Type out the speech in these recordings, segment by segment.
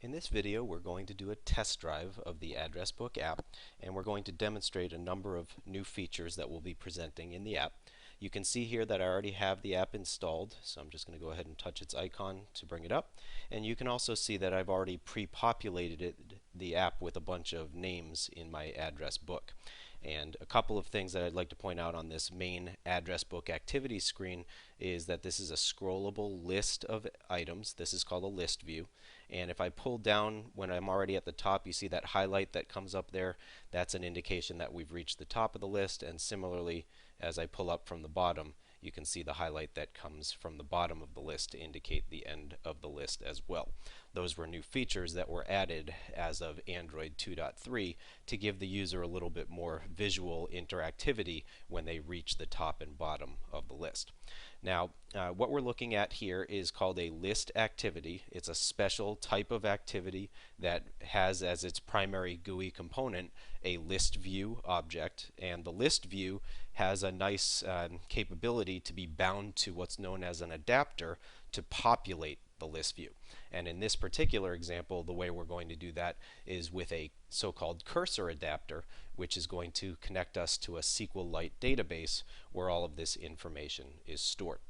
In this video, we're going to do a test drive of the Address Book app, and we're going to demonstrate a number of new features that we'll be presenting in the app. You can see here that I already have the app installed, so I'm just going to go ahead and touch its icon to bring it up. And you can also see that I've already pre-populated the app with a bunch of names in my address book. And a couple of things that I'd like to point out on this main address book activity screen is that this is a scrollable list of items. This is called a list view. And if I pull down when I'm already at the top, you see that highlight that comes up there. That's an indication that we've reached the top of the list. And similarly, as I pull up from the bottom, you can see the highlight that comes from the bottom of the list to indicate the end of the list as well. Those were new features that were added as of Android 2.3 to give the user a little bit more visual interactivity when they reach the top and bottom of the list. Now, what we're looking at here is called a list activity. It's a special type of activity that has as its primary GUI component a list view object, and the list view has a nice capability to be bound to what's known as an adapter to populate the list view. And in this particular example, the way we're going to do that is with a so-called cursor adapter, which is going to connect us to a SQLite database where all of this information is stored.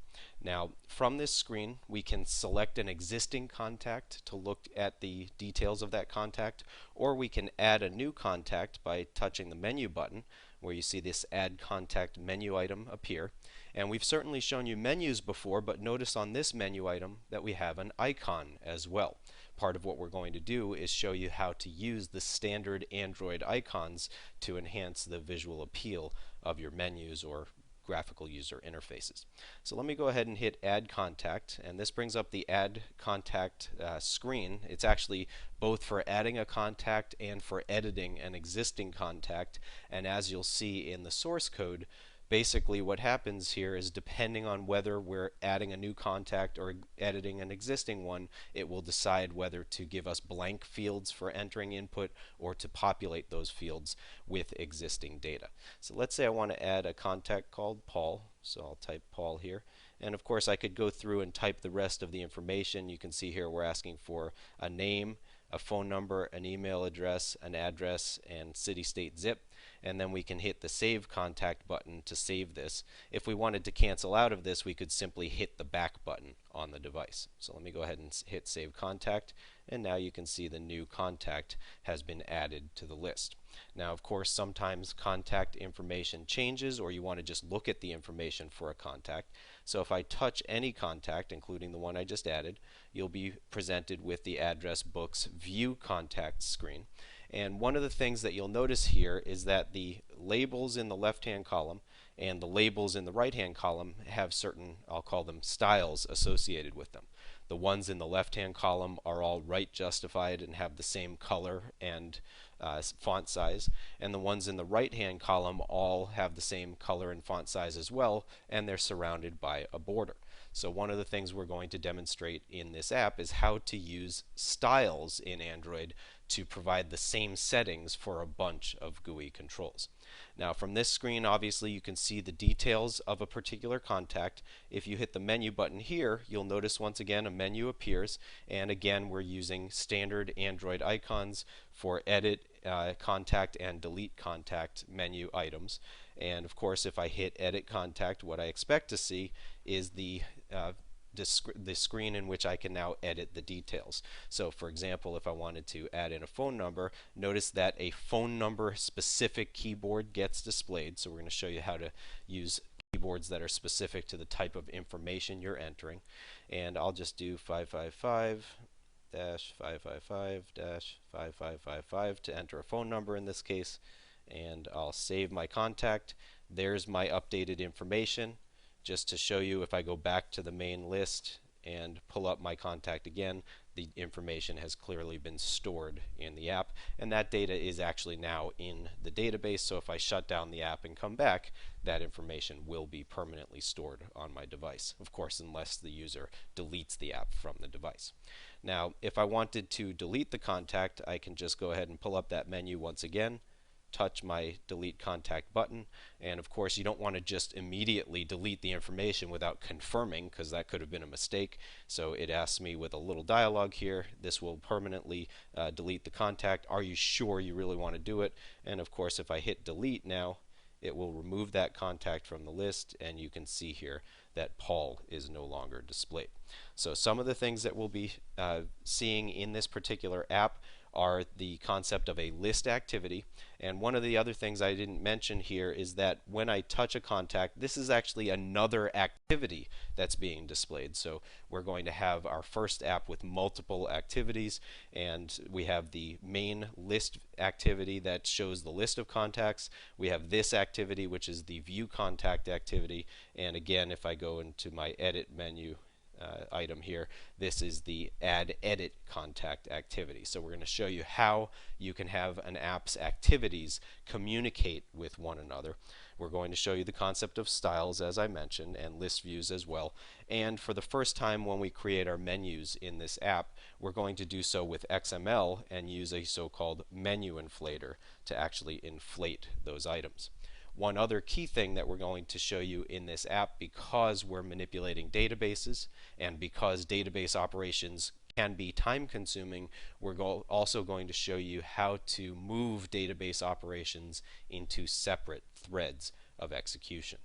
Now, from this screen, we can select an existing contact to look at the details of that contact, or we can add a new contact by touching the menu button, where you see this Add Contact menu item appear. And we've certainly shown you menus before, but notice on this menu item that we have an icon as well. Part of what we're going to do is show you how to use the standard Android icons to enhance the visual appeal of your menus or graphical user interfaces. So let me go ahead and hit Add Contact, and this brings up the Add Contact screen. It's actually both for adding a contact and for editing an existing contact, and as you'll see in the source code, basically what happens here is depending on whether we're adding a new contact or editing an existing one, it will decide whether to give us blank fields for entering input or to populate those fields with existing data. So let's say I want to add a contact called Paul, so I'll type Paul here. And of course I could go through and type the rest of the information. You can see here we're asking for a name, a phone number, an email address, an address, and city, state, zip. And then we can hit the Save Contact button to save this. If we wanted to cancel out of this, we could simply hit the back button on the device. So let me go ahead and hit Save Contact, and now you can see the new contact has been added to the list. Now, of course, sometimes contact information changes, or you want to just look at the information for a contact. So if I touch any contact, including the one I just added, you'll be presented with the Address Book's View Contacts screen. And one of the things that you'll notice here is that the labels in the left-hand column and the labels in the right-hand column have certain, I'll call them styles, associated with them. The ones in the left-hand column are all right justified and have the same color and font size, and the ones in the right-hand column all have the same color and font size as well, and they're surrounded by a border. So one of the things we're going to demonstrate in this app is how to use styles in Android to provide the same settings for a bunch of GUI controls. Now from this screen, obviously you can see the details of a particular contact. If you hit the menu button here, you'll notice once again a menu appears, and again we're using standard Android icons for edit, contact, and delete contact menu items. And of course, if I hit edit contact, what I expect to see is the screen in which I can now edit the details. So for example, if I wanted to add in a phone number, notice that a phone number specific keyboard gets displayed. So we're going to show you how to use keyboards that are specific to the type of information you're entering. And I'll just do 555-555-5555 to enter a phone number in this case, and I'll save my contact. There's my updated information. Just to show you, if I go back to the main list and pull up my contact again, the information has clearly been stored in the app, and that data is actually now in the database. So if I shut down the app and come back, that information will be permanently stored on my device, of course, unless the user deletes the app from the device. Now, if I wanted to delete the contact, I can just go ahead and pull up that menu once again, touch my delete contact button. And of course, you don't want to just immediately delete the information without confirming, because that could have been a mistake. So it asks me with a little dialog here, this will permanently delete the contact. Are you sure you really want to do it? And of course, if I hit delete now, it will remove that contact from the list, and you can see here that Paul is no longer displayed. So some of the things that we'll be seeing in this particular app are the concept of a list activity. And one of the other things I didn't mention here is that when I touch a contact, this is actually another activity that's being displayed. So we're going to have our first app with multiple activities, and we have the main list activity that shows the list of contacts. We have this activity, which is the view contact activity. And again, if I go into my edit menu item here, this is the add edit contact activity. So we're going to show you how you can have an app's activities communicate with one another. We're going to show you the concept of styles, as I mentioned, and list views as well. And for the first time when we create our menus in this app, we're going to do so with XML and use a so-called menu inflator to actually inflate those items. One other key thing that we're going to show you in this app, because we're manipulating databases and because database operations can be time consuming, we're also going to show you how to move database operations into separate threads of execution.